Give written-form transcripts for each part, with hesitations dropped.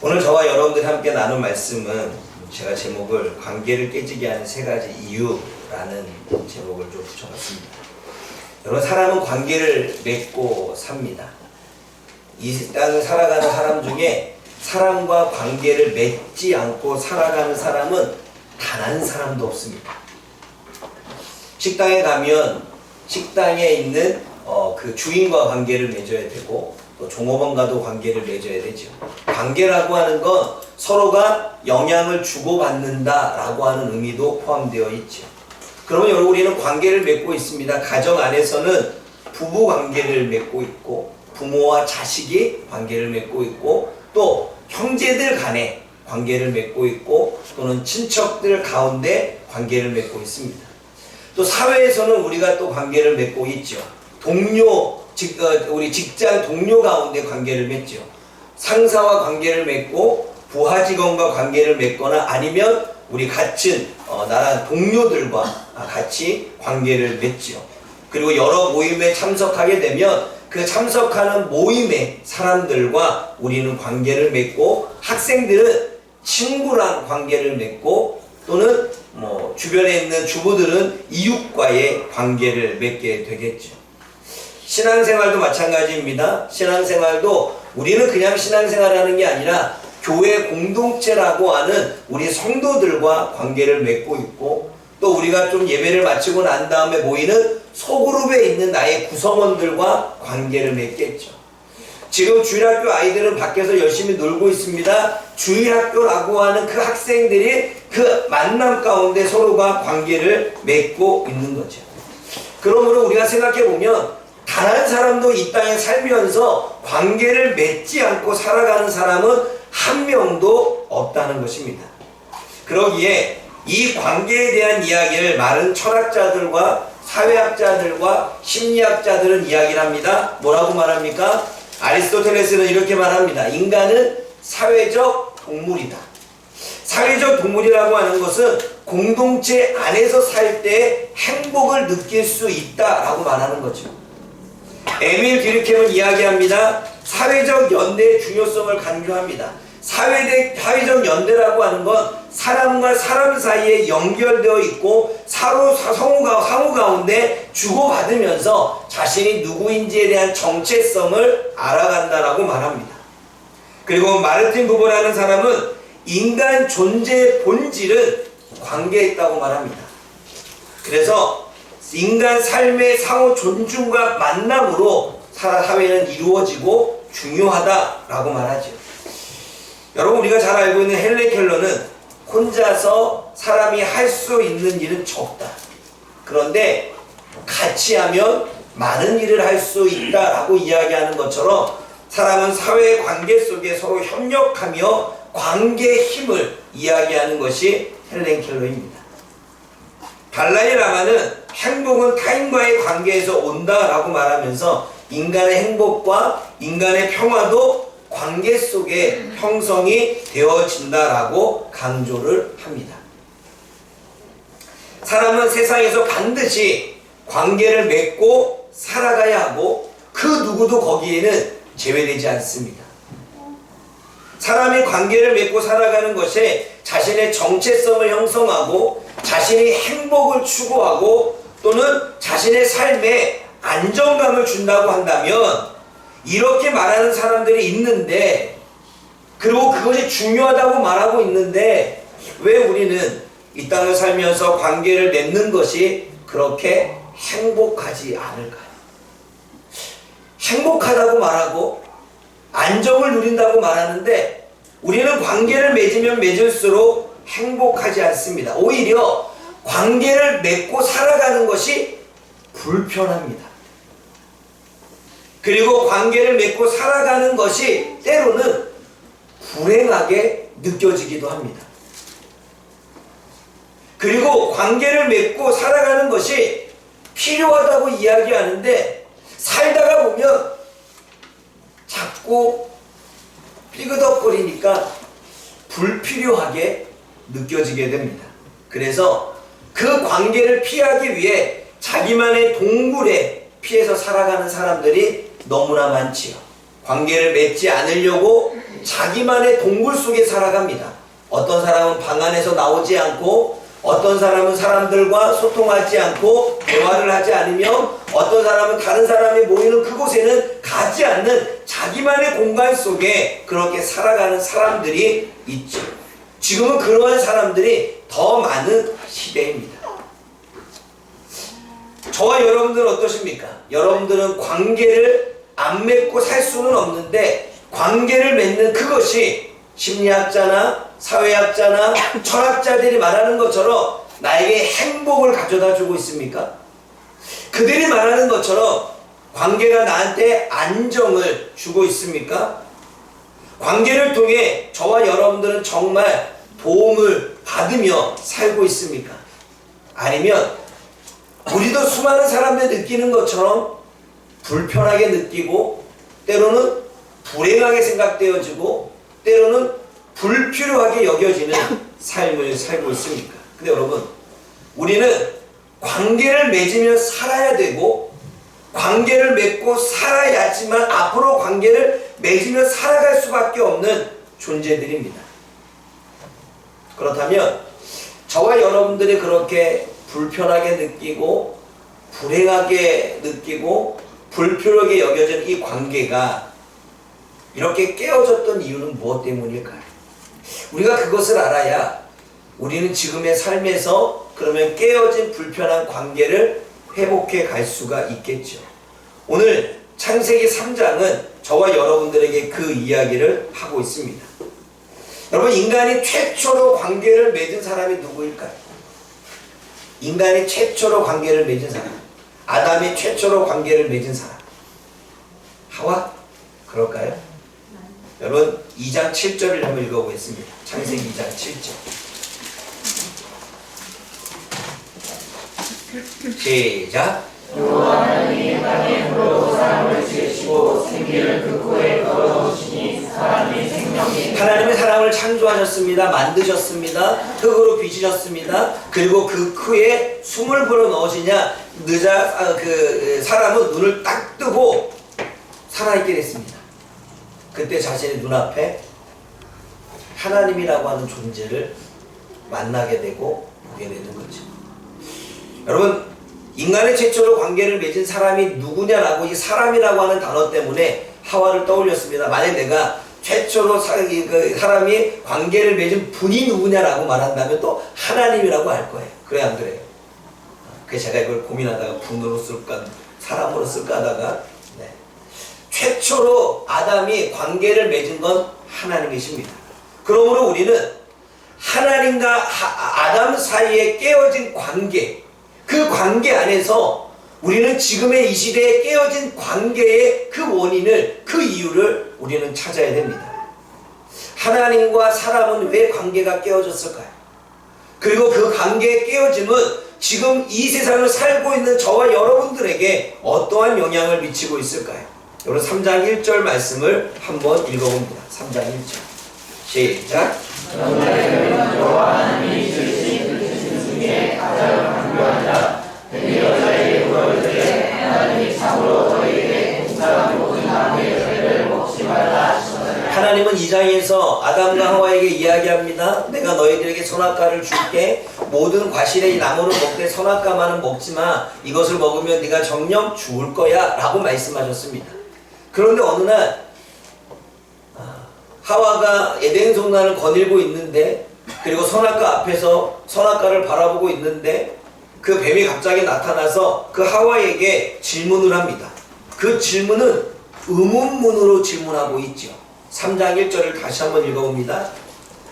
오늘 저와 여러분들이 함께 나눈 말씀은 제가 제목을 관계를 깨지게 하는 3가지 이유라는 제목을 좀 붙여봤습니다. 여러분, 사람은 관계를 맺고 삽니다. 이 땅을 살아가는 사람 중에 사람과 관계를 맺지 않고 살아가는 사람은 단 한 사람도 없습니다. 식당에 가면 식당에 있는 그 주인과 관계를 맺어야 되고, 또 종업원과도 관계를 맺어야 되죠. 관계라고 하는 건 서로가 영향을 주고받는다라고 하는 의미도 포함되어 있죠. 그러면 여러분, 우리는 관계를 맺고 있습니다. 가정 안에서는 부부 관계를 맺고 있고, 부모와 자식이 관계를 맺고 있고, 또 형제들 간에 관계를 맺고 있고, 또는 친척들 가운데 관계를 맺고 있습니다. 또 사회에서는 우리가 또 관계를 맺고 있죠. 우리 직장 동료 가운데 관계를 맺죠. 상사와 관계를 맺고, 부하 직원과 관계를 맺거나, 아니면 우리 같은 나라 동료들과 같이 관계를 맺죠. 그리고 여러 모임에 참석하게 되면 그 참석하는 모임의 사람들과 우리는 관계를 맺고, 학생들은 친구랑 관계를 맺고, 또는 주변에 있는 주부들은 이웃과의 관계를 맺게 되겠죠. 신앙생활도 마찬가지입니다. 신앙생활도 우리는 그냥 신앙생활하는 게 아니라 교회 공동체라고 하는 우리 성도들과 관계를 맺고 있고, 또 우리가 좀 예배를 마치고 난 다음에 모이는 소그룹에 있는 나의 구성원들과 관계를 맺겠죠. 지금 주일학교 아이들은 밖에서 열심히 놀고 있습니다. 주일학교라고 하는 그 학생들이 그 만남 가운데 서로가 관계를 맺고 있는 거죠. 그러므로 우리가 생각해보면 단 한 사람도 이 땅에 살면서 관계를 맺지 않고 살아가는 사람은 한 명도 없다는 것입니다. 그러기에 이 관계에 대한 이야기를 많은 철학자들과 사회학자들과 심리학자들은 이야기를 합니다. 뭐라고 말합니까? 아리스토텔레스는 이렇게 말합니다. 인간은 사회적 동물이다. 사회적 동물이라고 하는 것은 공동체 안에서 살 때 행복을 느낄 수 있다라고 말하는 거죠. 에밀 디르켐은 이야기합니다. 사회적 연대의 중요성을 강조합니다. 사회적 연대라고 하는 건 사람과 사람 사이에 연결되어 있고 상호 가운데 주고받으면서 자신이 누구인지에 대한 정체성을 알아간다라고 말합니다. 그리고 마르틴 부버라는 사람은 인간 존재의 본질은 관계에 있다고 말합니다. 그래서 인간 삶의 상호 존중과 만남으로 사회는 이루어지고 중요하다라고 말하죠. 여러분, 우리가 잘 알고 있는 헬렌 켈러는 혼자서 사람이 할 수 있는 일은 적다. 그런데 같이 하면 많은 일을 할 수 있다라고 이야기하는 것처럼 사람은 사회 관계 속에 서로 협력하며 관계의 힘을 이야기하는 것이 헬렌 켈러입니다. 달라이 라마는 행복은 타인과의 관계에서 온다라고 말하면서 인간의 행복과 인간의 평화도 관계 속에 형성이 되어진다라고 강조를 합니다. 사람은 세상에서 반드시 관계를 맺고 살아가야 하고 그 누구도 거기에는 제외되지 않습니다. 사람이 관계를 맺고 살아가는 것이 자신의 정체성을 형성하고 자신이 행복을 추구하고 또는 자신의 삶에 안정감을 준다고 한다면, 이렇게 말하는 사람들이 있는데, 그리고 그것이 중요하다고 말하고 있는데, 왜 우리는 이 땅을 살면서 관계를 맺는 것이 그렇게 행복하지 않을까요? 행복하다고 말하고 안정을 누린다고 말하는데 우리는 관계를 맺으면 맺을수록 행복하지 않습니다. 오히려 관계를 맺고 살아가는 것이 불편합니다. 그리고 관계를 맺고 살아가는 것이 때로는 불행하게 느껴지기도 합니다. 그리고 관계를 맺고 살아가는 것이 필요하다고 이야기하는데 살다가 보면 자꾸 삐그덕거리니까 불필요하게 느껴지게 됩니다. 그래서 그 관계를 피하기 위해 자기만의 동굴에 피해서 살아가는 사람들이 너무나 많지요. 관계를 맺지 않으려고 자기만의 동굴 속에 살아갑니다. 어떤 사람은 방 안에서 나오지 않고, 어떤 사람은 사람들과 소통하지 않고 대화를 하지 않으며, 어떤 사람은 다른 사람이 모이는 그곳에는 가지 않는 자기만의 공간 속에 그렇게 살아가는 사람들이 있죠. 지금은 그러한 사람들이 더 많은 시대입니다. 저와 여러분들은 어떠십니까? 여러분들은 관계를 안 맺고 살 수는 없는데, 관계를 맺는 그것이 심리학자나 사회학자나 철학자들이 말하는 것처럼 나에게 행복을 가져다 주고 있습니까? 그들이 말하는 것처럼 관계가 나한테 안정을 주고 있습니까? 관계를 통해 저와 여러분들은 정말 도움을 받으며 살고 있습니까? 아니면 우리도 수많은 사람들이 느끼는 것처럼 불편하게 느끼고, 때로는 불행하게 생각되어지고, 때로는 불필요하게 여겨지는 삶을 살고 있습니까? 근데 여러분, 우리는 관계를 맺으며 살아야 되고, 관계를 맺고 살아야지만 앞으로 관계를 맺으며 살아갈 수밖에 없는 존재들입니다. 그렇다면 저와 여러분들이 그렇게 불편하게 느끼고, 불행하게 느끼고, 불필요하게 여겨진 이 관계가 이렇게 깨어졌던 이유는 무엇 때문일까요? 우리가 그것을 알아야 우리는 지금의 삶에서 그러면 깨어진 불편한 관계를 회복해 갈 수가 있겠죠. 오늘 창세기 3장은 저와 여러분들에게 그 이야기를 하고 있습니다. 여러분, 인간이 최초로 관계를 맺은 사람이 누구일까요? 인간이 최초로 관계를 맺은 사람, 아담이 최초로 관계를 맺은 사람, 하와? 그럴까요? 여러분, 2장 7절을 한번 읽어보겠습니다. 창세기 2장 7절. 시작. 여호와는 땅에 물로 사람을 지으시고 생기를 그 코에 걸어놓으시니 사람이 생명이. 하나님의 사람을 창조하셨습니다. 만드셨습니다. 흙으로 빚으셨습니다. 그리고 그 코에 숨을 불어 넣으시냐, 사람은 눈을 딱 뜨고 살아있게 됐습니다. 그때 자신의 눈앞에 하나님이라고 하는 존재를 만나게 되고 보게 되는 거죠. 여러분, 인간의 최초로 관계를 맺은 사람이 누구냐라고 이 사람이라고 하는 단어 때문에 하와를 떠올렸습니다. 만약 내가 최초로 사람이 관계를 맺은 분이 누구냐라고 말한다면 또 하나님이라고 할 거예요. 그래 안 그래요? 그래서 제가 이걸 고민하다가 분으로 쓸까 사람으로 쓸까 하다가, 최초로 아담이 관계를 맺은 건 하나님이십니다. 그러므로 우리는 하나님과 아담 사이에 깨어진 관계, 그 관계 안에서 우리는 지금의 이 시대에 깨어진 관계의 그 원인을, 그 이유를 우리는 찾아야 됩니다. 하나님과 사람은 왜 관계가 깨어졌을까요? 그리고 그 관계의 깨어짐은 지금 이 세상을 살고 있는 저와 여러분들에게 어떠한 영향을 미치고 있을까요? 여러분, 3장 1절 말씀을 한번 읽어봅니다. 3장 1절 시작. 그런데 여호와 하나님이 지으신 그 중에 가장 강교한 자 그 여자에게 물어이르되 하나님이 참으로 너희에게 공사한 모든 나무의 열매를 먹지 말라 하셨느니라. 하나님은 2장에서 아담과 하와에게 이야기합니다. 내가 너희들에게 선악과를 줄게. 모든 과실의 이 나무를 먹되 선악과만은 먹지마. 이것을 먹으면 네가 정녕 죽을 거야 라고 말씀하셨습니다. 그런데 어느 날 하와가 에덴 동산을 거닐고 있는데, 그리고 선악과 앞에서 선악과를 바라보고 있는데 그 뱀이 갑자기 나타나서 그 하와에게 질문을 합니다. 그 질문은 의문문으로 질문하고 있죠. 3장 1절을 다시 한번 읽어봅니다.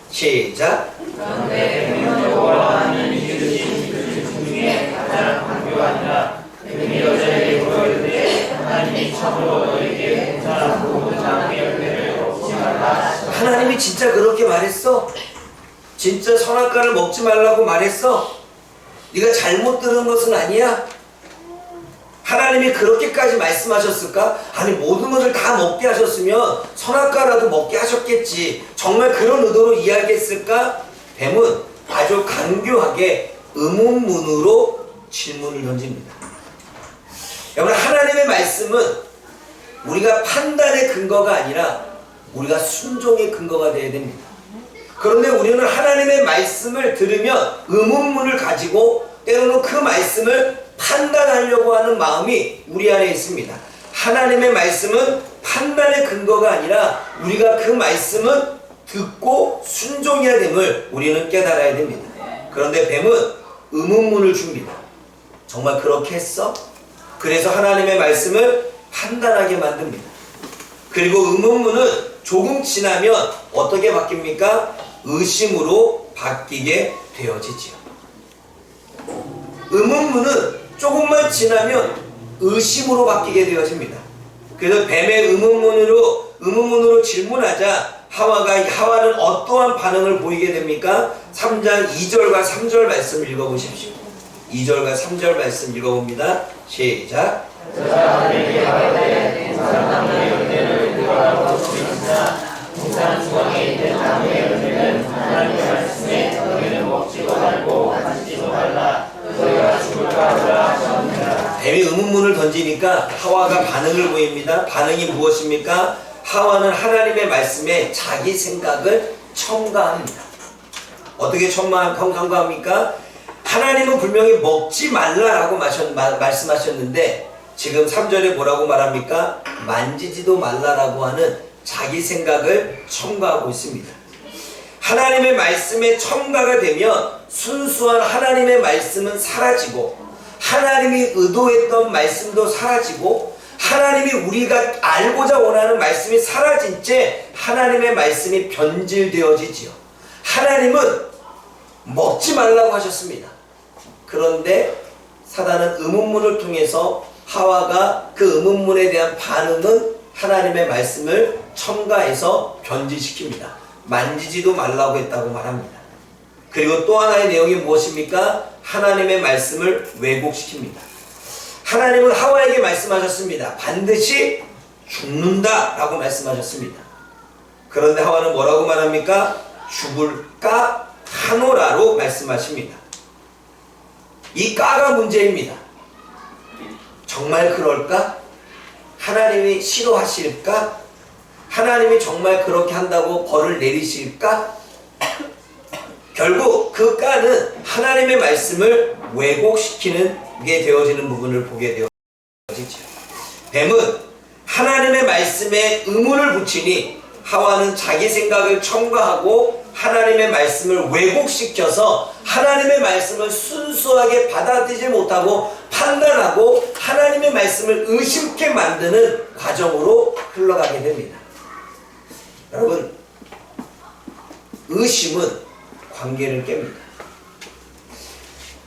시작. 그런데 여호와 하나님이 지으신 그 중에 가장 강교한 자 그 여자에게 물어이르되 하나님이 참으로 너희에게 공사한 모든 나무의 열매를 먹지 말라 하셨느니라. 하나님이 진짜 그렇게 말했어? 진짜 선악과를 먹지 말라고 말했어? 네가 잘못 들은 것은 아니야? 하나님이 그렇게까지 말씀하셨을까? 아니, 모든 것을 다 먹게 하셨으면 선악과라도 먹게 하셨겠지. 정말 그런 의도로 이야기했을까? 뱀은 아주 강교하게 의문문으로 질문을 던집니다. 여러분, 하나님의 말씀은 우리가 판단의 근거가 아니라 우리가 순종의 근거가 되어야 됩니다. 그런데 우리는 하나님의 말씀을 들으면 의문문을 가지고 때로는 그 말씀을 판단하려고 하는 마음이 우리 안에 있습니다. 하나님의 말씀은 판단의 근거가 아니라 우리가 그 말씀은 듣고 순종해야 됨을 우리는 깨달아야 됩니다. 그런데 뱀은 의문문을 줍니다. 정말 그렇게 했어? 그래서 하나님의 말씀을 판단하게 만듭니다. 그리고 의문문은 조금 지나면 어떻게 바뀝니까? 의심으로 바뀌게 되어지지요. 의문문은 조금만 지나면 의심으로 바뀌게 되어집니다. 그래서 뱀의 의문문으로 질문하자 하와는 어떠한 반응을 보이게 됩니까? 3장 2절과 3절 말씀 읽어보십시오. 2절과 3절 말씀 읽어봅니다. 시작. 뱀이 의문문을 던지니까 하와가 반응을 보입니다. 반응이 무엇입니까? 하와는 하나님의 말씀에 자기 생각을 첨가합니다. 어떻게 첨가합니까? 하나님은 분명히 먹지 말라라고 말씀하셨는데 지금 3절에 뭐라고 말합니까? 만지지도 말라라고 하는 자기 생각을 첨가하고 있습니다. 하나님의 말씀에 첨가가 되면 순수한 하나님의 말씀은 사라지고 하나님이 의도했던 말씀도 사라지고 하나님이 우리가 알고자 원하는 말씀이 사라진 채 하나님의 말씀이 변질되어지지요. 하나님은 먹지 말라고 하셨습니다. 그런데 사단은 의문문을 통해서 하와가 그 의문문에 대한 반응은 하나님의 말씀을 첨가해서 변질시킵니다. 만지지도 말라고 했다고 말합니다. 그리고 또 하나의 내용이 무엇입니까? 하나님의 말씀을 왜곡시킵니다. 하나님은 하와에게 말씀하셨습니다. 반드시 죽는다 라고 말씀하셨습니다. 그런데 하와는 뭐라고 말합니까? 죽을까 하노라로 말씀하십니다. 이 까가 문제입니다. 정말 그럴까? 하나님이 싫어하실까? 하나님이 정말 그렇게 한다고 벌을 내리실까? 결국 그 까는 하나님의 말씀을 왜곡시키는 게 되어지는 부분을 보게 되어지죠. 뱀은 하나님의 말씀에 의문을 붙이니 하와는 자기 생각을 첨가하고 하나님의 말씀을 왜곡시켜서 하나님의 말씀을 순수하게 받아들이지 못하고 판단하고 하나님의 말씀을 의심케 만드는 과정으로 흘러가게 됩니다. 여러분, 의심은 관계를 깹니다.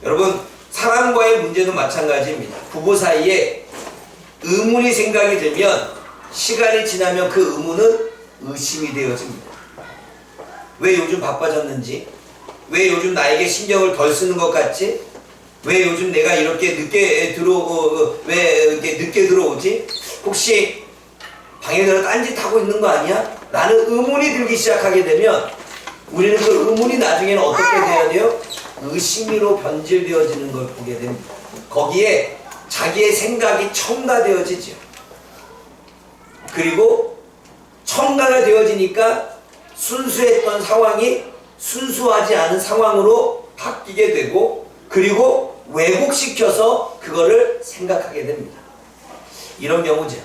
여러분, 사람과의 문제도 마찬가지입니다. 부부 사이에 의문이 생각이 들면 시간이 지나면 그 의문은 의심이 되어집니다. 왜 요즘 바빠졌는지, 왜 요즘 나에게 신경을 덜 쓰는 것 같지, 왜 요즘 내가 이렇게 왜 이렇게 늦게 들어오지, 혹시 방에 들어 딴짓하고 있는 거 아니야? 라는 의문이 들기 시작하게 되면 우리는 그 의문이 나중에는 어떻게 돼야 돼요? 의심으로 변질되어지는 걸 보게 됩니다. 거기에 자기의 생각이 첨가되어지죠. 그리고 첨가가 되어지니까 순수했던 상황이 순수하지 않은 상황으로 바뀌게 되고 그리고 왜곡시켜서 그거를 생각하게 됩니다. 이런 경우죠.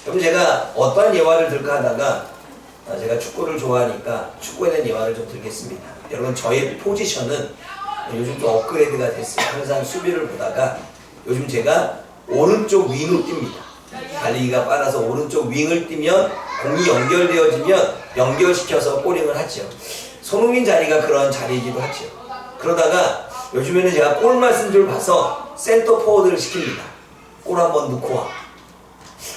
그럼 제가 어떠한 예화를 들까 하다가 제가 축구를 좋아하니까 축구에 대한 예화를 좀 들겠습니다. 여러분, 저의 포지션은 요즘 좀 업그레이드가 됐어요. 항상 수비를 보다가 요즘 제가 오른쪽 윙을 뜁니다. 달리기가 빨라서 오른쪽 윙을 뛰면 공이 연결되어지면 연결시켜서 골링을 하죠. 손흥민 자리가 그런 자리이기도 하죠. 그러다가 요즘에는 제가 골맛인 줄 봐서 센터 포워드를 시킵니다. 골 한번 넣고 와.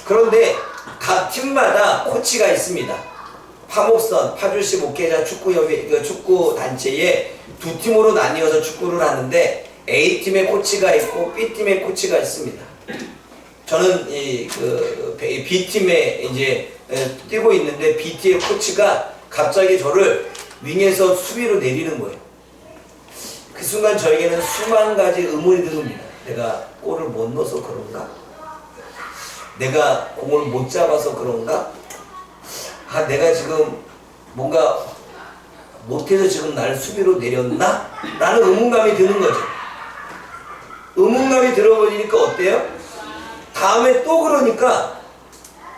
그런데 각 팀마다 코치가 있습니다. 파목선, 파주시 목회자 축구 단체에 두 팀으로 나뉘어서 축구를 하는데 A팀의 코치가 있고 B팀의 코치가 있습니다. 저는 B팀에 이제 뛰고 있는데 B팀의 코치가 갑자기 저를 윙에서 수비로 내리는 거예요. 그 순간 저에게는 수만 가지 의문이 듭니다. 내가 골을 못 넣어서 그런가? 내가 공을 못 잡아서 그런가? 아, 내가 지금 뭔가 못해서 지금 나를 수비로 내렸나? 라는 의문감이 드는 거죠. 의문감이 들어버리니까 어때요? 다음에 또 그러니까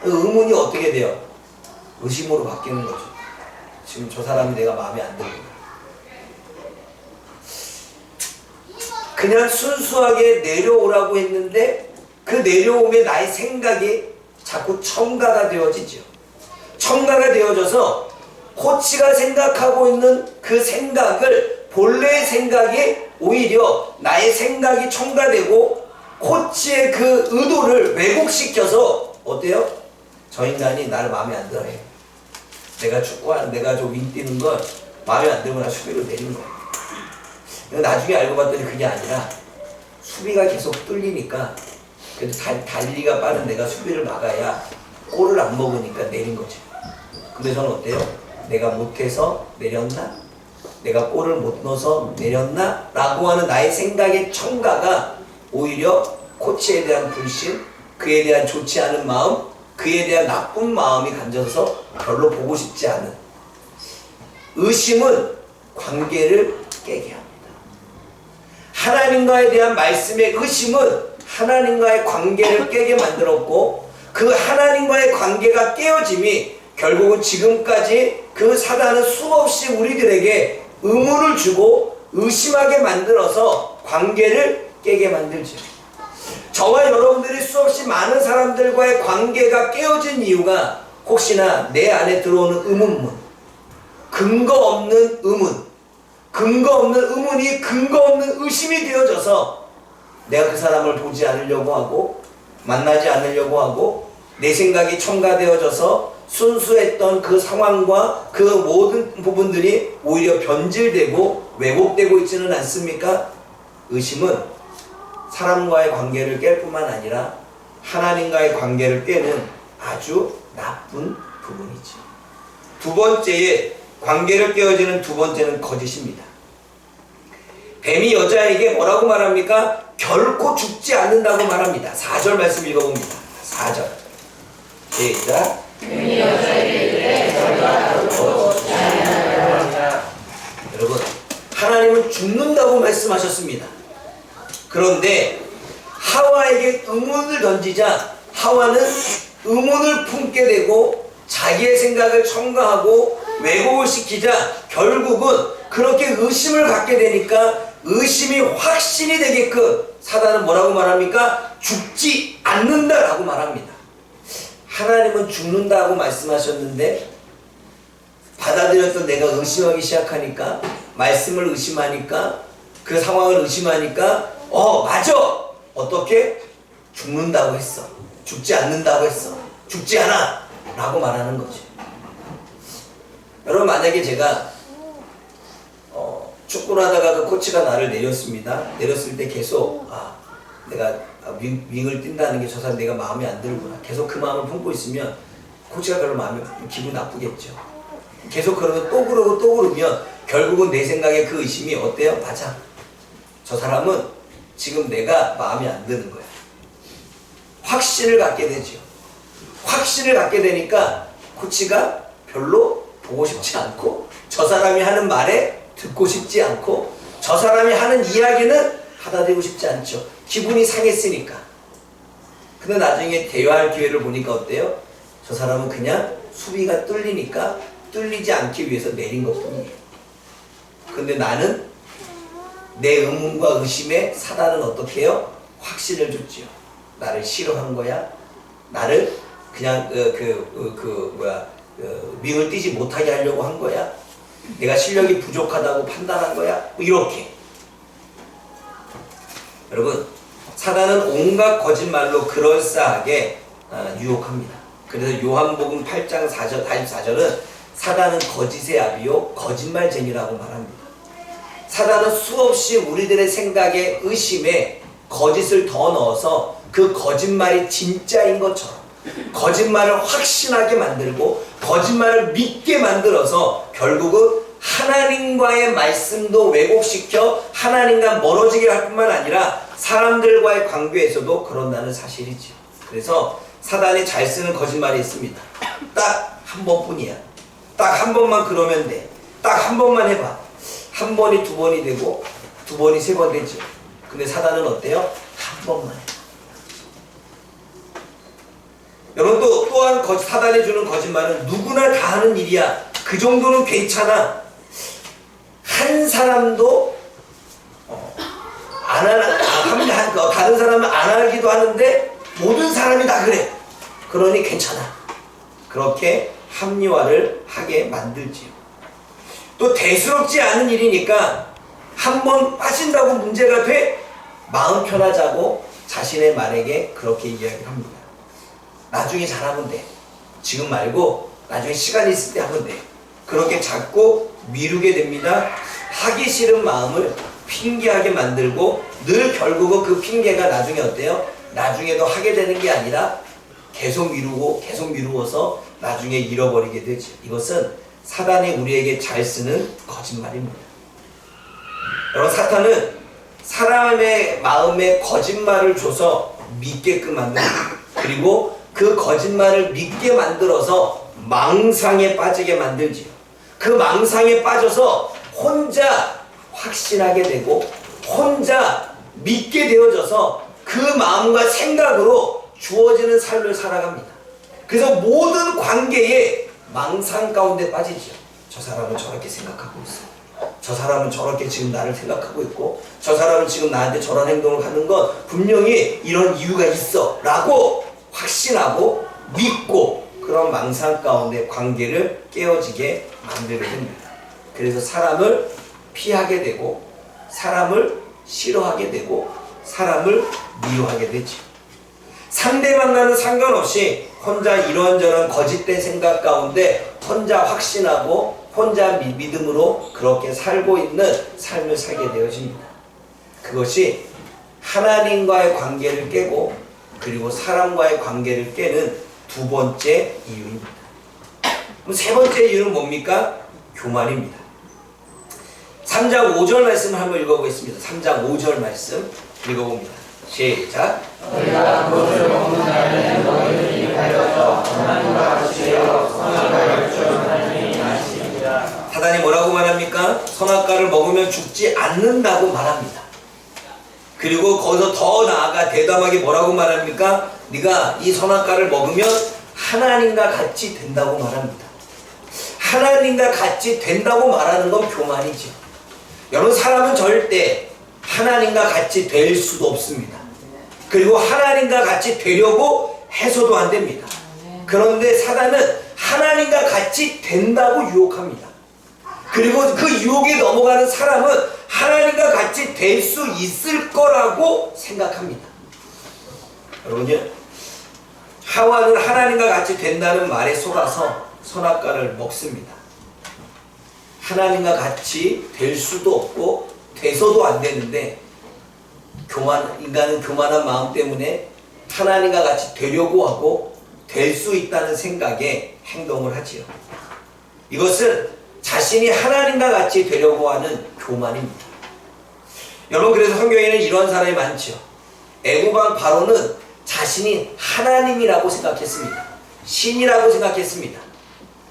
의문이 어떻게 돼요? 의심으로 바뀌는 거죠. 지금 저 사람이 내가 마음에 안 들구나. 그냥 순수하게 내려오라고 했는데 그 내려오면 나의 생각이 자꾸 첨가가 되어지죠. 첨가가 되어져서 코치가 생각하고 있는 그 생각을 본래의 생각이 오히려 나의 생각이 첨가되고 코치의 그 의도를 왜곡시켜서 어때요? 저 인간이 나를 마음에 안 들어해. 내가 축구하는 내가 저 윙 뛰는 걸 마음에 안 들고 나 수비로 내린 거야. 나중에 알고 봤더니 그게 아니라 수비가 계속 뚫리니까 그래도 달리기가 빠른 내가 수비를 막아야 골을 안 먹으니까 내린 거지. 근데 저는 어때요? 내가 못해서 내렸나? 내가 골을 못 넣어서 내렸나? 라고 하는 나의 생각의 첨가가 오히려 코치에 대한 불신, 그에 대한 좋지 않은 마음, 그에 대한 나쁜 마음이 간져서 별로 보고 싶지 않은 의심은 관계를 깨게 합니다. 하나님과에 대한 말씀의 의심은 하나님과의 관계를 깨게 만들었고 그 하나님과의 관계가 깨어짐이 결국은 지금까지 그 사단은 수없이 우리들에게 의문을 주고 의심하게 만들어서 관계를 깨게 만들죠. 저와 여러분들이 수없이 많은 사람들과의 관계가 깨어진 이유가 혹시나 내 안에 들어오는 의문문, 근거 없는 의문, 근거 없는 의문이 근거 없는 의심이 되어져서 내가 그 사람을 보지 않으려고 하고 만나지 않으려고 하고 내 생각이 첨가되어져서 순수했던 그 상황과 그 모든 부분들이 오히려 변질되고 왜곡되고 있지는 않습니까? 의심은 사람과의 관계를 깰 뿐만 아니라 하나님과의 관계를 깨는 아주 나쁜 부분이죠. 두 번째에 관계를 깨어지는 두 번째는 거짓입니다. 뱀이 여자에게 뭐라고 말합니까? 결코 죽지 않는다고 말합니다. 4절 말씀 읽어봅니다. 4절 시작. 뱀이 여자에게 이르되 너희가 결코 죽지 아니하리라 하니라. 여러분, 하나님은 죽는다고 말씀하셨습니다. 그런데 하와에게 의문을 던지자 하와는 의문을 품게 되고 자기의 생각을 첨가하고 왜곡을 시키자 결국은 그렇게 의심을 갖게 되니까 의심이 확신이 되게끔 사단은 뭐라고 말합니까? 죽지 않는다라고 말합니다. 하나님은 죽는다고 말씀하셨는데 받아들였던 내가 의심하기 시작하니까 말씀을 의심하니까 그 상황을 의심하니까 맞아! 어떻게? 죽는다고 했어. 죽지 않는다고 했어. 죽지 않아! 라고 말하는 거지. 여러분, 만약에 제가 축구를 하다가 그 코치가 나를 내렸습니다. 내렸을 때 계속 내가 윙을 뛴다는 게 저 사람 내가 마음에 안 들구나. 계속 그 마음을 품고 있으면 코치가 별로 기분 나쁘겠죠. 계속 그러면 또 그러고 또 그러면 결국은 내 생각에 그 의심이 어때요? 맞아. 저 사람은 지금 내가 마음에 안 드는 거야. 확신을 갖게 되죠. 확신을 갖게 되니까 코치가 별로 보고 싶지 않고 저 사람이 하는 말에 듣고 싶지 않고 저 사람이 하는 이야기는 받아들이고 싶지 않죠. 기분이 상했으니까. 근데 나중에 대화할 기회를 보니까 어때요? 저 사람은 그냥 수비가 뚫리니까 뚫리지 않기 위해서 내린 것 뿐이에요. 근데 나는 내 의문과 의심에 사단은 어떻게 해요? 확신을 줬지요. 나를 싫어한 거야? 나를 그냥 윙을 뛰지 못하게 하려고 한 거야? 내가 실력이 부족하다고 판단한 거야? 뭐 이렇게. 여러분, 사단은 온갖 거짓말로 그럴싸하게 유혹합니다. 그래서 요한복음 8장 44절은 사단은 거짓의 아비요 거짓말쟁이라고 말합니다. 사단은 수없이 우리들의 생각에 의심에 거짓을 더 넣어서 그 거짓말이 진짜인 것처럼 거짓말을 확신하게 만들고 거짓말을 믿게 만들어서 결국은 하나님과의 말씀도 왜곡시켜 하나님과 멀어지게 할 뿐만 아니라 사람들과의 관계에서도 그런다는 사실이죠. 그래서 사단이 잘 쓰는 거짓말이 있습니다. 딱 한 번뿐이야. 딱 한 번만 그러면 돼. 딱 한 번만 해봐. 한 번이 두 번이 되고 두 번이 세 번 되죠. 근데 사단은 어때요? 한 번만 해. 여러분 또한 사단이 주는 거짓말은 누구나 다 하는 일이야. 그 정도는 괜찮아. 한 사람도 안 하나, 다른 사람은 안 알기도 하는데 모든 사람이 다 그래. 그러니 괜찮아. 그렇게 합리화를 하게 만들지요. 또 대수롭지 않은 일이니까 한 번 빠진다고 문제가 돼? 마음 편하자고 자신의 말에게 그렇게 이야기를 합니다. 나중에 잘하면 돼. 지금 말고 나중에 시간이 있을 때 하면 돼. 그렇게 자꾸 미루게 됩니다. 하기 싫은 마음을 핑계하게 만들고 늘 결국은 그 핑계가 나중에 어때요? 나중에도 하게 되는 게 아니라 계속 미루어서 나중에 잃어버리게 되죠. 이것은 사단이 우리에게 잘 쓰는 거짓말입니다. 여러분, 사탄은 사람의 마음에 거짓말을 줘서 믿게끔 만듭니다. 그리고 그 거짓말을 믿게 만들어서 망상에 빠지게 만들지요. 그 망상에 빠져서 혼자 확신하게 되고 혼자 믿게 되어져서 그 마음과 생각으로 주어지는 삶을 살아갑니다. 그래서 모든 관계에 망상 가운데 빠지죠. 저 사람은 저렇게 생각하고 있어. 저 사람은 저렇게 지금 나를 생각하고 있고 저 사람은 지금 나한테 저런 행동을 하는 건 분명히 이런 이유가 있어 라고 확신하고 믿고 그런 망상 가운데 관계를 깨어지게 만들게 됩니다. 그래서 사람을 피하게 되고 사람을 싫어하게 되고 사람을 미워하게 되죠. 상대방과는 상관없이 혼자 이런저런 거짓된 생각 가운데 혼자 확신하고 혼자 믿음으로 그렇게 살고 있는 삶을 살게 되어집니다. 그것이 하나님과의 관계를 깨고 그리고 사람과의 관계를 깨는 두 번째 이유입니다. 그럼 세 번째 이유는 뭡니까? 교만입니다. 3장 5절 말씀을 한번 읽어보겠습니다. 3장 5절 말씀 읽어봅니다. 시작. 너희가 그것을 먹는 날에는 너희들이 가려져 하나님과 같이 되어 선악과를 하나님이 아시리라. 사단이 뭐라고 말합니까? 선악과를 먹으면 죽지 않는다고 말합니다. 그리고 거기서 더 나아가 대담하게 뭐라고 말합니까? 네가 이 선악과를 먹으면 하나님과 같이 된다고 말합니다. 하나님과 같이 된다고 말하는 건 교만이죠. 여러분, 사람은 절대 하나님과 같이 될 수도 없습니다. 그리고 하나님과 같이 되려고 해서도 안 됩니다. 그런데 사단은 하나님과 같이 된다고 유혹합니다. 그리고 그 유혹에 넘어가는 사람은 하나님과 같이 될 수 있을 거라고 생각합니다. 여러분요, 하와는 하나님과 같이 된다는 말에 속아서 선악과를 먹습니다. 하나님과 같이 될 수도 없고 돼서도 안 되는데 인간은 교만한 마음 때문에 하나님과 같이 되려고 하고 될 수 있다는 생각에 행동을 하지요. 이것은 자신이 하나님과 같이 되려고 하는 교만입니다. 여러분, 그래서 성경에는 이런 사람이 많죠. 애굽왕 바로는 자신이 하나님이라고 생각했습니다. 신이라고 생각했습니다.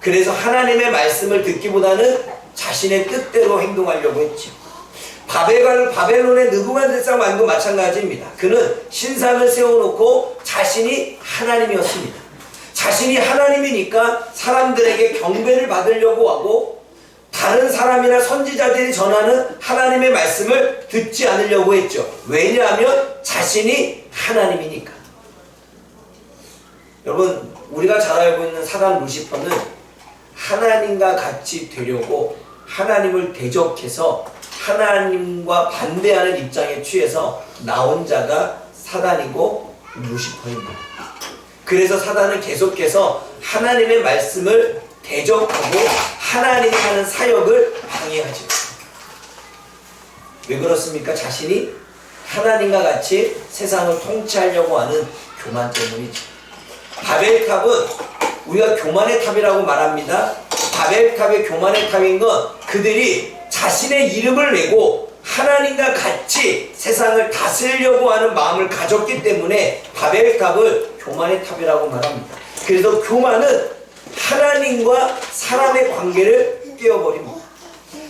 그래서 하나님의 말씀을 듣기보다는 자신의 뜻대로 행동하려고 했죠. 바벨론의 느부갓네살 왕도 마찬가지입니다. 그는 신상을 세워놓고 자신이 하나님이었습니다. 자신이 하나님이니까 사람들에게 경배를 받으려고 하고 다른 사람이나 선지자들이 전하는 하나님의 말씀을 듣지 않으려고 했죠. 왜냐하면 자신이 하나님이니까. 여러분, 우리가 잘 알고 있는 사단 루시퍼는 하나님과 같이 되려고 하나님을 대적해서 하나님과 반대하는 입장에 취해서 나온 자가 사단이고 루시퍼입니다. 그래서 사단은 계속해서 하나님의 말씀을 대적하고 하나님이 하는 사역을 방해하죠. 왜 그렇습니까? 자신이 하나님과 같이 세상을 통치하려고 하는 교만 때문이죠. 바벨탑은 우리가 교만의 탑이라고 말합니다. 바벨탑의 교만의 탑인 건 그들이 자신의 이름을 내고 하나님과 같이 세상을 다스리려고 하는 마음을 가졌기 때문에 바벨탑을 교만의 탑이라고 말합니다. 그래서 교만은 하나님과 사람의 관계를 깨어버립니다.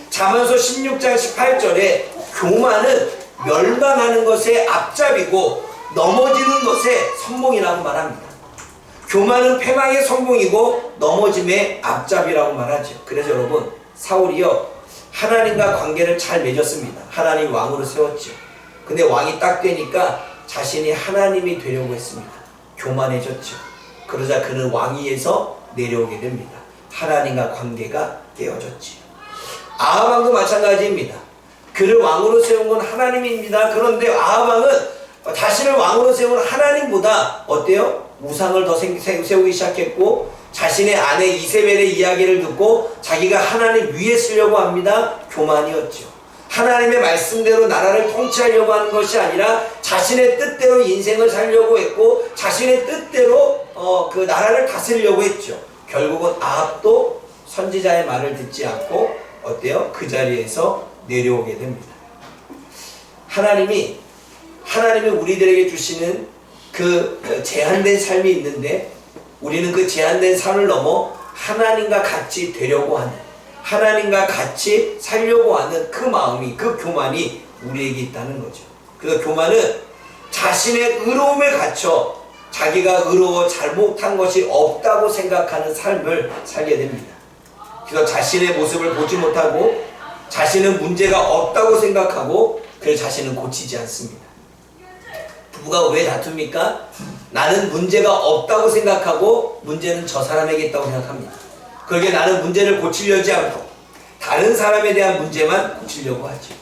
잠언서 16장 18절에 교만은 멸망하는 것의 앞잡이고 넘어지는 것의 선봉이라고 말합니다. 교만은 패망의 선봉이고 넘어짐의 앞잡이라고 말하죠. 그래서 여러분, 사울이요 하나님과 관계를 잘 맺었습니다. 하나님 왕으로 세웠죠. 근데 왕이 딱 되니까 자신이 하나님이 되려고 했습니다. 교만해졌죠. 그러자 그는 왕위에서 내려오게 됩니다. 하나님과 관계가 깨어졌지요. 아합 왕도 마찬가지입니다. 그를 왕으로 세운 건 하나님입니다. 그런데 아합 왕은 자신을 왕으로 세운 하나님보다 어때요? 우상을 더 세우기 시작했고, 자신의 아내 이세벨의 이야기를 듣고 자기가 하나님 위에 쓰려고 합니다. 교만이었죠. 하나님의 말씀대로 나라를 통치하려고 하는 것이 아니라 자신의 뜻대로 인생을 살려고 했고, 자신의 뜻대로 그 나라를 다스리려고 했죠. 결국은 아합도 선지자의 말을 듣지 않고 어때요? 그 자리에서 내려오게 됩니다. 하나님이 우리들에게 주시는 그 제한된 삶이 있는데, 우리는 그 제한된 삶을 넘어 하나님과 같이 되려고 하는, 하나님과 같이 살려고 하는 그 마음이, 그 교만이 우리에게 있다는 거죠. 그래서 교만은 자신의 의로움에 갇혀 자기가 의로워 잘못한 것이 없다고 생각하는 삶을 살게 됩니다. 그래서 자신의 모습을 보지 못하고 자신은 문제가 없다고 생각하고 그 자신은 고치지 않습니다. 부부가 왜 다툽니까? 나는 문제가 없다고 생각하고 문제는 저 사람에게 있다고 생각합니다. 그러기에 나는 문제를 고치려지 않고 다른 사람에 대한 문제만 고치려고 하죠.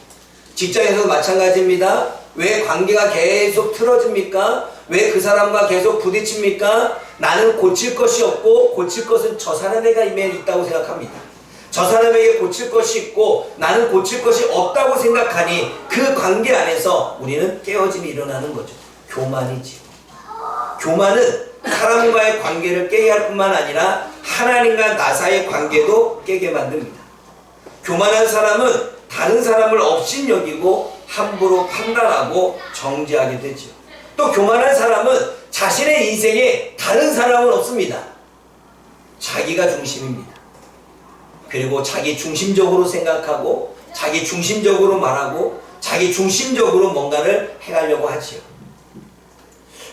직장에서도 마찬가지입니다. 왜 관계가 계속 틀어집니까? 왜 그 사람과 계속 부딪힙니까? 나는 고칠 것이 없고 고칠 것은 저 사람에게 있다고 생각합니다. 저 사람에게 고칠 것이 있고 나는 고칠 것이 없다고 생각하니 그 관계 안에서 우리는 깨어짐이 일어나는 거죠. 교만이지. 교만은 사람과의 관계를 깨게 할 뿐만 아니라 하나님과 나 사이의 관계도 깨게 만듭니다. 교만한 사람은 다른 사람을 업신여기고 함부로 판단하고 정죄하게 되죠. 또 교만한 사람은 자신의 인생에 다른 사람은 없습니다. 자기가 중심입니다. 그리고 자기 중심적으로 생각하고 자기 중심적으로 말하고 자기 중심적으로 뭔가를 해가려고 하지요.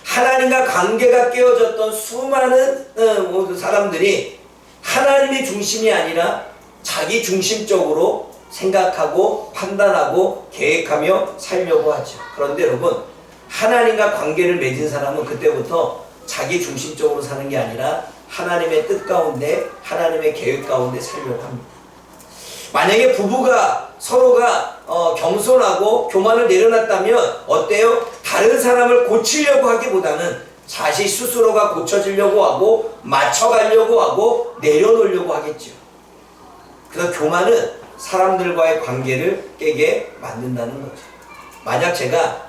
하나님과 관계가 깨어졌던 수많은 사람들이 하나님의 중심이 아니라 자기 중심적으로 생각하고 판단하고 계획하며 살려고 하죠. 그런데 여러분, 하나님과 관계를 맺은 사람은 그때부터 자기 중심적으로 사는 게 아니라 하나님의 뜻 가운데, 하나님의 계획 가운데 살려고 합니다. 만약에 부부가 서로가 겸손하고 교만을 내려놨다면 어때요? 다른 사람을 고치려고 하기보다는 자신 스스로가 고쳐지려고 하고 맞춰가려고 하고 내려놓으려고 하겠죠. 그래서 교만은 사람들과의 관계를 깨게 만든다는 거죠. 만약 제가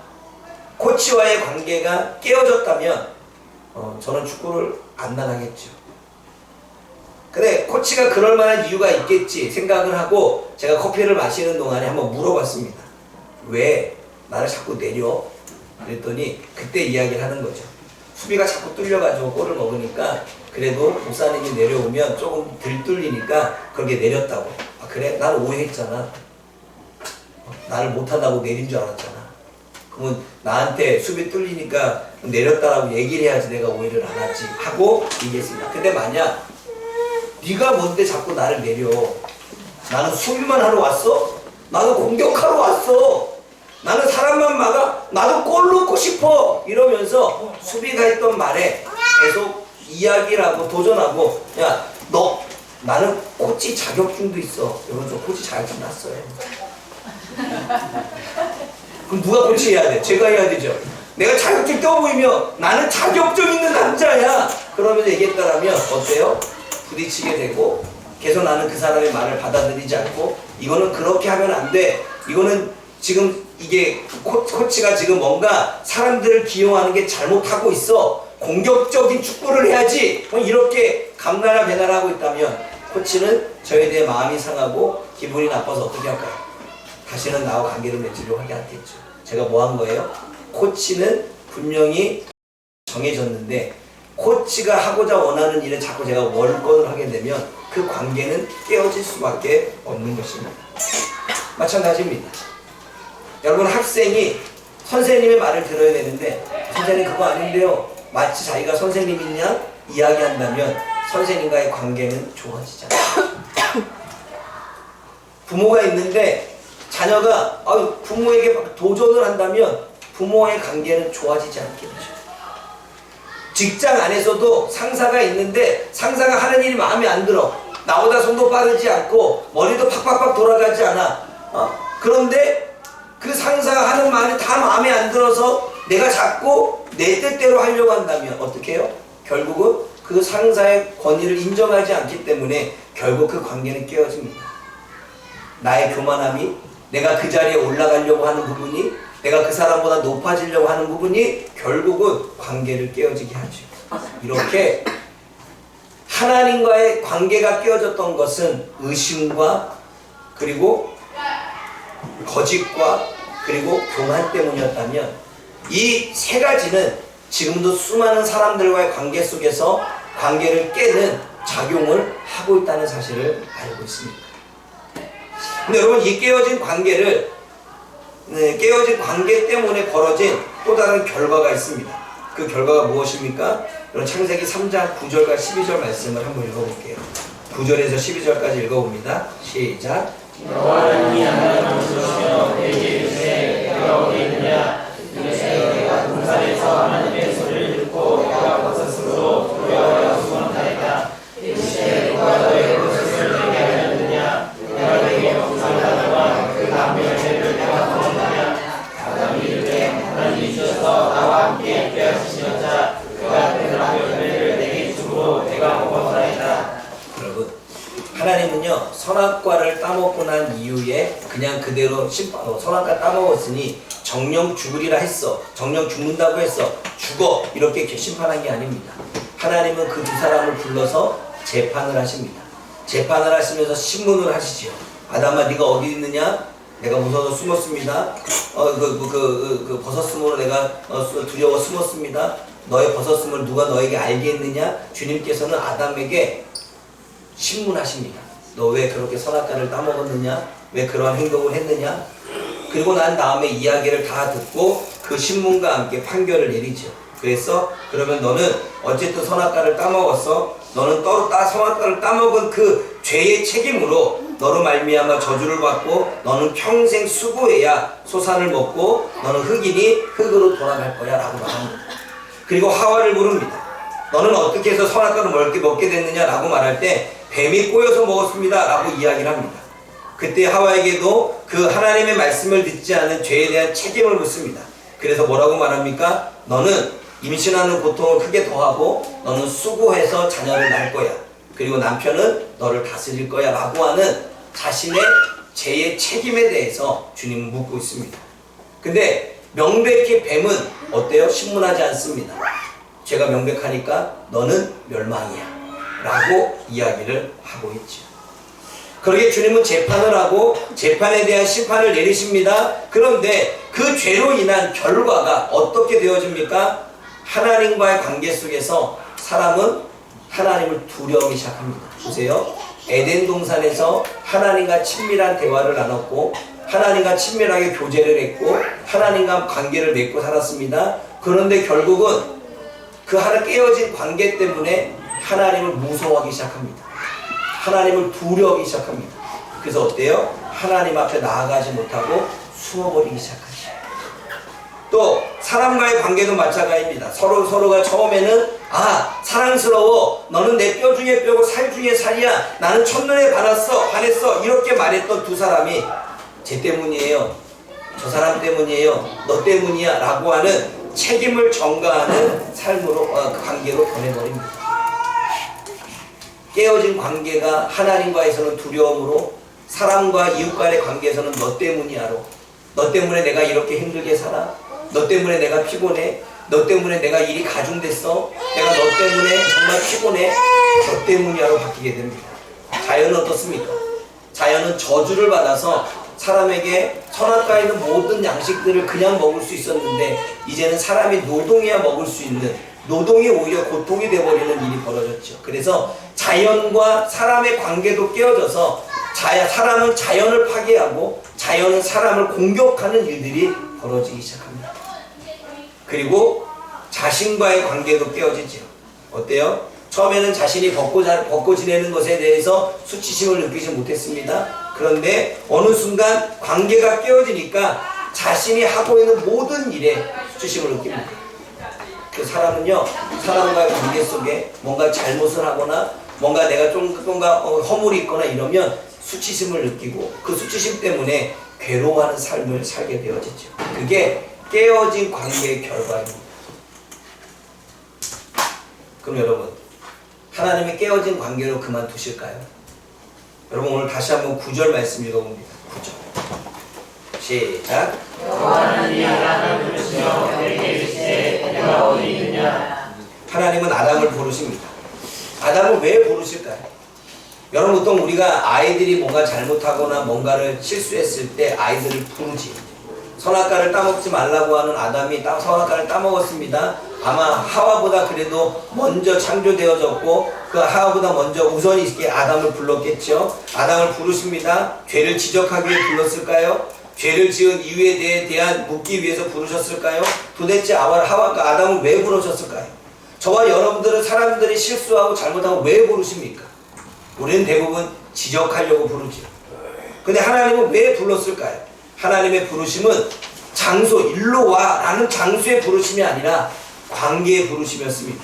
코치와의 관계가 깨어졌다면 저는 축구를 안 나가겠죠. 근데 코치가 그럴 만한 이유가 있겠지 생각을 하고 제가 커피를 마시는 동안에 한번 물어봤습니다. 왜 나를 자꾸 내려? 그랬더니 그때 이야기를 하는 거죠. 수비가 자꾸 뚫려가지고 골을 먹으니까 그래도 목사님이 내려오면 조금 덜 뚫리니까 그렇게 내렸다고. 아 그래? 나는 오해했잖아. 나를 못한다고 내린 줄 알았잖아. 그러면 나한테 수비 뚫리니까 내렸다라고 얘기를 해야지 내가 오해를 안 하지 하고 얘기했습니다. 근데 만약 네가 뭔데 자꾸 나를 내려? 나는 수비만 하러 왔어? 나는 공격하러 왔어. 나는 사람만 막아? 나도 골 넣고 싶어. 이러면서 수비가 했던 말에 계속 이야기를 하고 도전하고, 야 너 나는 코치 자격증도 있어. 이러면서 코치 자격증 났어요. 그럼 누가 코치해야 돼? 제가 해야 되죠. 내가 자격증 껴보이며 나는 자격증 있는 남자야. 그러면서 얘기했다라면 어때요? 부딪히게 되고 계속 나는 그 사람의 말을 받아들이지 않고 이거는 그렇게 하면 안 돼. 이거는 지금 이게 코치가 지금 뭔가 사람들을 기용하는 게 잘못하고 있어. 공격적인 축구를 해야지. 이렇게 감나라 배나라 하고 있다면 코치는 저에 대해 마음이 상하고 기분이 나빠서 어떻게 할까요? 다시는 나와 관계를 맺으려고 하지 않겠죠. 제가 뭐 한 거예요? 코치는 분명히 정해졌는데 코치가 하고자 원하는 일에 자꾸 제가 월권을 하게 되면 그 관계는 깨어질 수밖에 없는 것입니다. 마찬가지입니다. 여러분, 학생이 선생님의 말을 들어야 되는데 선생님 그거 아닌데요, 마치 자기가 선생님인 양 이야기한다면 선생님과의 관계는 좋아지지 않아요. 부모가 있는데 자녀가 부모에게 도전을 한다면 부모와의 관계는 좋아지지 않겠죠. 직장 안에서도 상사가 있는데 상사가 하는 일이 마음에 안 들어. 나보다 손도 빠르지 않고 머리도 팍팍팍 돌아가지 않아. 그런데 그 상사가 하는 말이 다 마음에 안 들어서 내가 자꾸 내 뜻대로 하려고 한다면 어떻게 해요? 결국은 그 상사의 권위를 인정하지 않기 때문에 결국 그 관계는 깨어집니다. 나의 교만함이, 내가 그 자리에 올라가려고 하는 부분이, 내가 그 사람보다 높아지려고 하는 부분이 결국은 관계를 깨어지게 하죠. 이렇게 하나님과의 관계가 깨어졌던 것은 의심과 그리고 거짓과 그리고 교만 때문이었다면, 이 세 가지는 지금도 수많은 사람들과의 관계 속에서 관계를 깨는 작용을 하고 있다는 사실을 알고 있습니다. 근데 여러분, 이 깨어진 관계 때문에 벌어진 또 다른 결과가 있습니다. 그 결과가 무엇입니까? 여러분, 창세기 3장 9절과 12절 말씀을 한번 읽어볼게요. 9절에서 12절까지 읽어봅니다. 시작. 여호와는 이 하나님을 부르시며 내게 이르시되 내가 어디 있느냐. 이르시되 내가 동산에서 하나님의 소리를 듣고 내가 버섯으로 두려워하여 소원하였다. 이르시되 누가 너의 버섯을 내게 알렸느냐. 내가 내게 동산나무와 그 나무 열매를 내가 먹었느냐. 아담이 이르되 하나님이 주셔서 나와 함께 빼앗으시려자 그가 그 나무 열매를 내게 주므로 내가 먹었나이다. 여러분, 하나님은요, 선악과를 따먹고 난 이후에 그냥 그대로 선악과 따먹었으니 정령 죽으리라 했어, 정령 죽는다고 했어, 죽어, 이렇게 심판한 게 아닙니다. 하나님은 그 두 사람을 불러서 재판을 하십니다. 재판을 하시면서 신문을 하시지요. 아담아, 네가 어디 있느냐? 내가 무서워서 숨었습니다. 그 벗었음으로 내가 두려워 숨었습니다. 너의 벗었음을 누가 너에게 알게 했느냐? 주님께서는 아담에게 신문하십니다. 너 왜 그렇게 선악과를 따먹었느냐? 왜 그러한 행동을 했느냐? 그리고 난 다음에 이야기를 다 듣고 그 신문과 함께 판결을 내리죠. 그래서 그러면 너는 어쨌든 선악과를 따먹었어. 너는 선악과를 따먹은 그 죄의 책임으로 너로 말미암아 저주를 받고 너는 평생 수고해야 소산을 먹고 너는 흙이니 흙으로 돌아갈 거야 라고 말합니다. 그리고 하와를 물습니다. 너는 어떻게 해서 선악과를 먹게 됐느냐 라고 말할 때 뱀이 꼬여서 먹었습니다 라고 이야기를 합니다. 그때 하와에게도 그 하나님의 말씀을 듣지 않은 죄에 대한 책임을 묻습니다. 그래서 뭐라고 말합니까? 너는 임신하는 고통을 크게 더하고 너는 수고해서 자녀를 낳을 거야. 그리고 남편은 너를 다스릴 거야 라고 하는 자신의 죄의 책임에 대해서 주님은 묻고 있습니다. 근데 명백히 뱀은 어때요? 신문하지 않습니다. 죄가 명백하니까 너는 멸망이야 라고 이야기를 하고 있죠. 그러게 주님은 재판을 하고 재판에 대한 심판을 내리십니다. 그런데 그 죄로 인한 결과가 어떻게 되어집니까? 하나님과의 관계 속에서 사람은 하나님을 두려워하기 시작합니다. 보세요. 에덴 동산에서 하나님과 친밀한 대화를 나눴고 하나님과 친밀하게 교제를 했고 하나님과 관계를 맺고 살았습니다. 그런데 결국은 그 하나 깨어진 관계 때문에 하나님을 무서워하기 시작합니다. 하나님을 두려워하기 시작합니다. 그래서 어때요? 하나님 앞에 나아가지 못하고 숨어버리기 시작하죠. 또 사람과의 관계도 마찬가지입니다. 서로가 처음에는 사랑스러워, 너는 내 뼈 중에 뼈고 살 중에 살이야, 나는 첫눈에 반했어 이렇게 말했던 두 사람이 쟤 때문이에요, 저 사람 때문이에요, 너 때문이야 라고 하는 책임을 전가하는 삶으로 관계로 변해버립니다. 깨어진 관계가 하나님과에서는 두려움으로, 사람과 이웃 간의 관계에서는 너 때문이야로, 너 때문에 내가 이렇게 힘들게 살아, 너 때문에 내가 피곤해, 너 때문에 내가 일이 가중됐어, 내가 너 때문에 정말 피곤해, 너 때문이야로 바뀌게 됩니다. 자연은 어떻습니까? 자연은 저주를 받아서 사람에게 선악과에 있는 모든 양식들을 그냥 먹을 수 있었는데 이제는 사람이 노동해야 먹을 수 있는 노동이 오히려 고통이 되어버리는 일이 벌어졌죠. 그래서 자연과 사람의 관계도 깨어져서 사람은 자연을 파괴하고 자연은 사람을 공격하는 일들이 벌어지기 시작합니다. 그리고 자신과의 관계도 깨어지죠. 어때요? 처음에는 자신이 벗고 지내는 것에 대해서 수치심을 느끼지 못했습니다. 그런데 어느 순간 관계가 깨어지니까 자신이 하고 있는 모든 일에 수치심을 느낍니다. 그 사람은요, 사람과의 관계 속에 뭔가 잘못을 하거나 뭔가 내가 뭔가 허물이 있거나 이러면 수치심을 느끼고 그 수치심 때문에 괴로워하는 삶을 살게 되어지죠. 그게 깨어진 관계의 결과입니다. 그럼 여러분, 하나님이 깨어진 관계로 그만두실까요? 여러분, 오늘 다시 한번 9절 말씀 읽어봅니다. 9절 시작. 여호와는 아담을 부르시며 그에게 이르시되 내가 어디 있느냐. 하나님은 아담을 부르십니다. 아담을 왜 부르실까요? 여러분, 보통 우리가 아이들이 뭔가 잘못하거나 뭔가를 실수했을 때 아이들을 부르지. 선악과를 따먹지 말라고 하는 아담이 선악과를 따먹었습니다. 아마 하와보다 그래도 먼저 창조되어졌고 그 하와보다 먼저 우선이 있게 아담을 불렀겠죠. 아담을 부르십니다. 죄를 지적하기 위해 불렀을까요? 죄를 지은 이유에 대한 묻기 위해서 부르셨을까요? 도대체 하와가 아담을 왜 부르셨을까요? 저와 여러분들은 사람들이 실수하고 잘못하고 왜 부르십니까? 우리는 대부분 지적하려고 부르죠. 근데 하나님은 왜 불렀을까요? 하나님의 부르심은 장소, 일로 와 라는 장소의 부르심이 아니라 관계의 부르심이었습니다.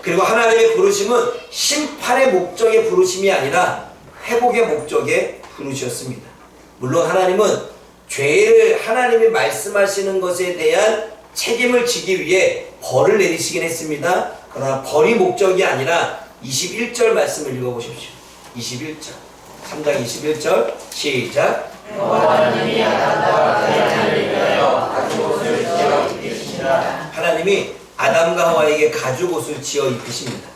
그리고 하나님의 부르심은 심판의 목적의 부르심이 아니라 회복의 목적의 부르심이었습니다. 물론 하나님은 죄를 하나님이 말씀하시는 것에 대한 책임을 지기 위해 벌을 내리시긴 했습니다. 그러나 벌이 목적이 아니라 21절 말씀을 읽어보십시오. 21절 3장 21절 시작. 여호와는 아담과 그의 아내를 위하여 가죽옷을 지어 입히시니라. 하나님이 아담과 하와에게 가죽옷을 지어 입히십니다.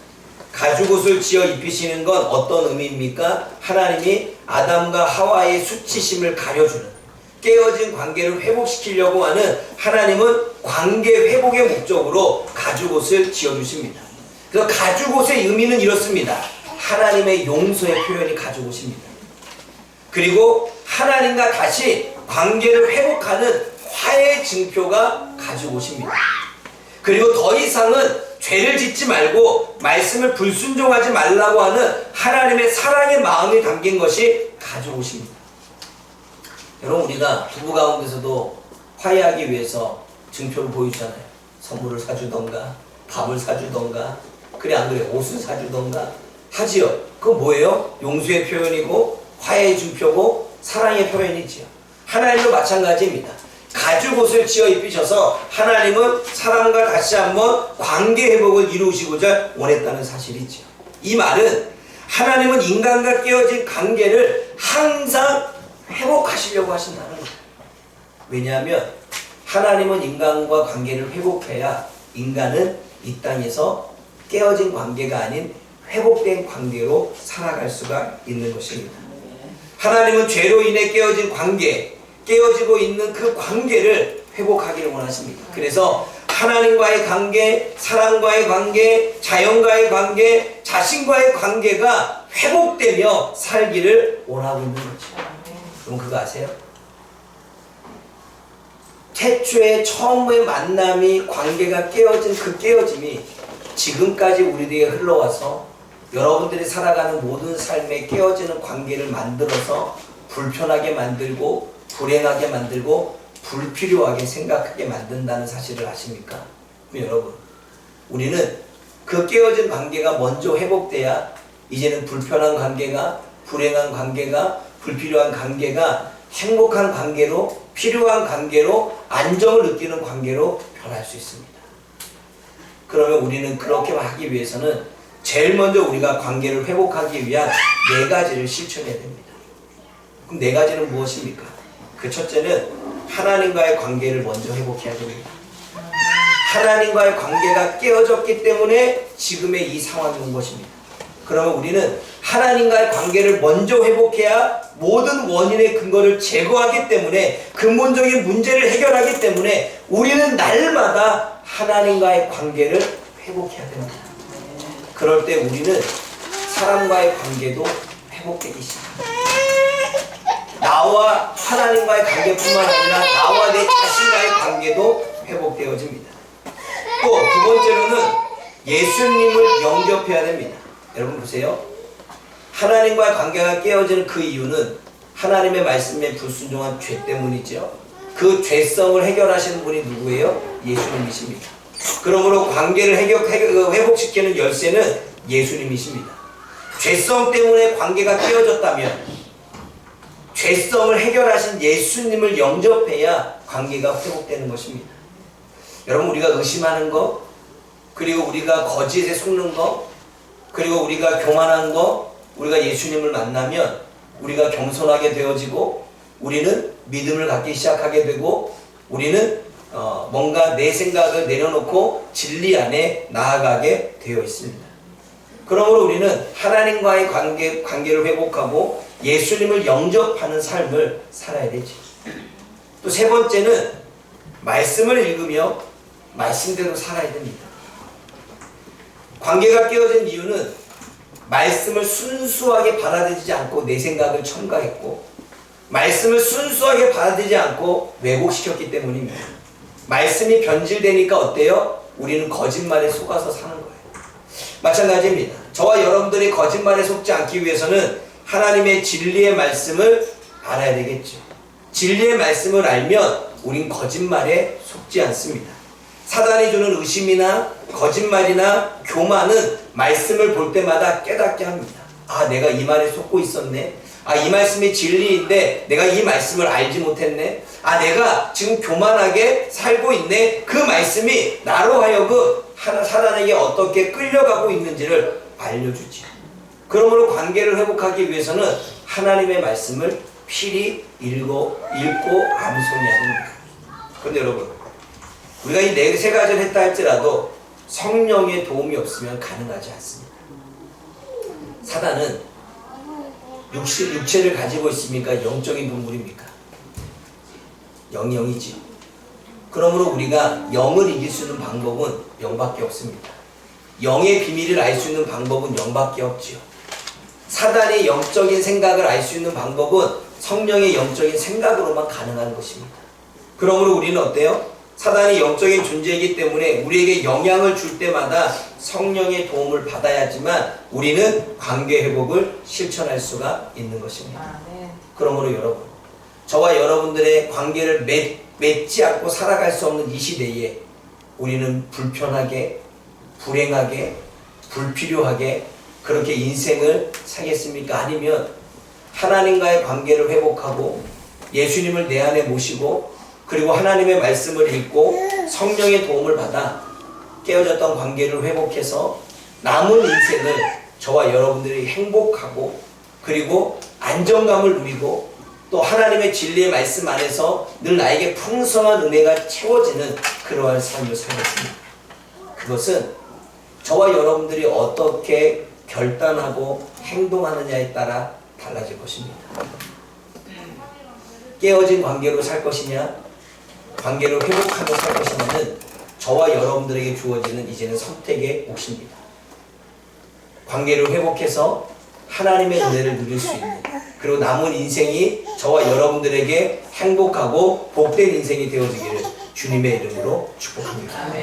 가죽옷을 지어 입히시는 건 어떤 의미입니까? 하나님이 아담과 하와의 수치심을 가려주는, 깨어진 관계를 회복시키려고 하는 하나님은 관계 회복의 목적으로 가죽옷을 지어주십니다. 그래서 가죽옷의 의미는 이렇습니다. 하나님의 용서의 표현이 가죽옷입니다. 그리고 하나님과 다시 관계를 회복하는 화해의 증표가 가죽옷입니다. 그리고 더 이상은 죄를 짓지 말고 말씀을 불순종하지 말라고 하는 하나님의 사랑의 마음이 담긴 것이 가죽옷입니다. 여러분, 우리가 부부 가운데서도 화해하기 위해서 증표를 보여주잖아요. 선물을 사주던가 밥을 사주던가 그래 안 그래 옷을 사주던가 하지요. 그건 뭐예요? 용서의 표현이고 화해의 증표고 사랑의 표현이지요. 하나님도 마찬가지입니다. 가죽옷을 지어 입히셔서 하나님은 사람과 다시 한번 관계 회복을 이루시고자 원했다는 사실이지요. 이 말은 하나님은 인간과 깨어진 관계를 항상 회복하시려고 하신다는 거예요. 왜냐하면 하나님은 인간과 관계를 회복해야 인간은 이 땅에서 깨어진 관계가 아닌 회복된 관계로 살아갈 수가 있는 것입니다. 하나님은 죄로 인해 깨어진 관계, 깨어지고 있는 그 관계를 회복하기를 원하십니다. 그래서 하나님과의 관계, 사람과의 관계, 자연과의 관계, 자신과의 관계가 회복되며 살기를 원하고 있는 거죠. 그럼 그거 아세요? 태초의 처음의 만남이 관계가 깨어진 그 깨어짐이 지금까지 우리들에게 흘러와서 여러분들이 살아가는 모든 삶에 깨어지는 관계를 만들어서 불편하게 만들고 불행하게 만들고 불필요하게 생각하게 만든다는 사실을 아십니까? 그럼 여러분, 우리는 그 깨어진 관계가 먼저 회복돼야 이제는 불편한 관계가, 불행한 관계가, 불필요한 관계가 행복한 관계로, 필요한 관계로, 안정을 느끼는 관계로 변할 수 있습니다. 그러면 우리는 그렇게 하기 위해서는 제일 먼저 우리가 관계를 회복하기 위한 4가지를 실천해야 됩니다. 그럼 4가지는 무엇입니까? 그 첫째는 하나님과의 관계를 먼저 회복해야 됩니다. 하나님과의 관계가 깨어졌기 때문에 지금의 이 상황이 온 것입니다. 그러면 우리는 하나님과의 관계를 먼저 회복해야 모든 원인의 근거를 제거하기 때문에 근본적인 문제를 해결하기 때문에 우리는 날마다 하나님과의 관계를 회복해야 됩니다. 그럴 때 우리는 사람과의 관계도 회복되기 시작합니다. 나와 하나님과의 관계뿐만 아니라 나와 내 자신과의 관계도 회복되어집니다. 또 두 번째로는 예수님을 영접해야 됩니다. 여러분 보세요. 하나님과의 관계가 깨어지는 그 이유는 하나님의 말씀에 불순종한 죄 때문이죠. 그 죄성을 해결하시는 분이 누구예요? 예수님이십니다. 그러므로 관계를 회복시키는 열쇠는 예수님이십니다. 죄성 때문에 관계가 깨어졌다면 죄성을 해결하신 예수님을 영접해야 관계가 회복되는 것입니다. 여러분 우리가 의심하는 거, 그리고 우리가 거짓에 속는 거, 그리고 우리가 교만한 거, 우리가 예수님을 만나면 우리가 겸손하게 되어지고 우리는 믿음을 갖기 시작하게 되고 우리는 뭔가 내 생각을 내려놓고 진리 안에 나아가게 되어 있습니다. 그러므로 우리는 하나님과의 관계를 회복하고 예수님을 영접하는 삶을 살아야 되지. 또 세 번째는 말씀을 읽으며 말씀대로 살아야 됩니다. 관계가 깨어진 이유는 말씀을 순수하게 받아들이지 않고 내 생각을 첨가했고 말씀을 순수하게 받아들이지 않고 왜곡시켰기 때문입니다. 말씀이 변질되니까 어때요? 우리는 거짓말에 속아서 사는 거예요. 마찬가지입니다. 저와 여러분들이 거짓말에 속지 않기 위해서는 하나님의 진리의 말씀을 알아야 되겠죠. 진리의 말씀을 알면 우린 거짓말에 속지 않습니다. 사단이 주는 의심이나 거짓말이나 교만은 말씀을 볼 때마다 깨닫게 합니다. 아, 내가 이 말에 속고 있었네. 아, 이 말씀이 진리인데 내가 이 말씀을 알지 못했네. 아, 내가 지금 교만하게 살고 있네. 그 말씀이 나로 하여금 사단에게 어떻게 끌려가고 있는지를 알려주지. 그러므로 관계를 회복하기 위해서는 하나님의 말씀을 필히 읽고 암송해야 됩니다. 그런데 여러분, 우리가 이 네 세 가지를 했다 할지라도 성령의 도움이 없으면 가능하지 않습니다. 사단은 육체를 가지고 있습니까? 영적인 동물입니까? 영이지. 그러므로 우리가 영을 이길 수 있는 방법은 영밖에 없습니다. 영의 비밀을 알 수 있는 방법은 영밖에 없지요. 사단의 영적인 생각을 알 수 있는 방법은 성령의 영적인 생각으로만 가능한 것입니다. 그러므로 우리는 어때요? 사단이 영적인 존재이기 때문에 우리에게 영향을 줄 때마다 성령의 도움을 받아야지만 우리는 관계 회복을 실천할 수가 있는 것입니다. 그러므로 여러분, 저와 여러분들의 관계를 맺지 않고 살아갈 수 없는 이 시대에 우리는 불편하게, 불행하게, 불필요하게 그렇게 인생을 살겠습니까? 아니면 하나님과의 관계를 회복하고 예수님을 내 안에 모시고 그리고 하나님의 말씀을 읽고 성령의 도움을 받아 깨어졌던 관계를 회복해서 남은 인생을 저와 여러분들이 행복하고 그리고 안정감을 누리고 또 하나님의 진리의 말씀 안에서 늘 나에게 풍성한 은혜가 채워지는 그러한 삶을 살겠습니다. 그것은 저와 여러분들이 어떻게 결단하고 행동하느냐에 따라 달라질 것입니다. 깨어진 관계로 살 것이냐, 관계를 회복하며 살 것이냐는 저와 여러분들에게 주어지는 이제는 선택의 몫입니다. 관계를 회복해서 하나님의 은혜를 누릴 수 있는 그리고 남은 인생이 저와 여러분들에게 행복하고 복된 인생이 되어지기를 주님의 이름으로 축복합니다.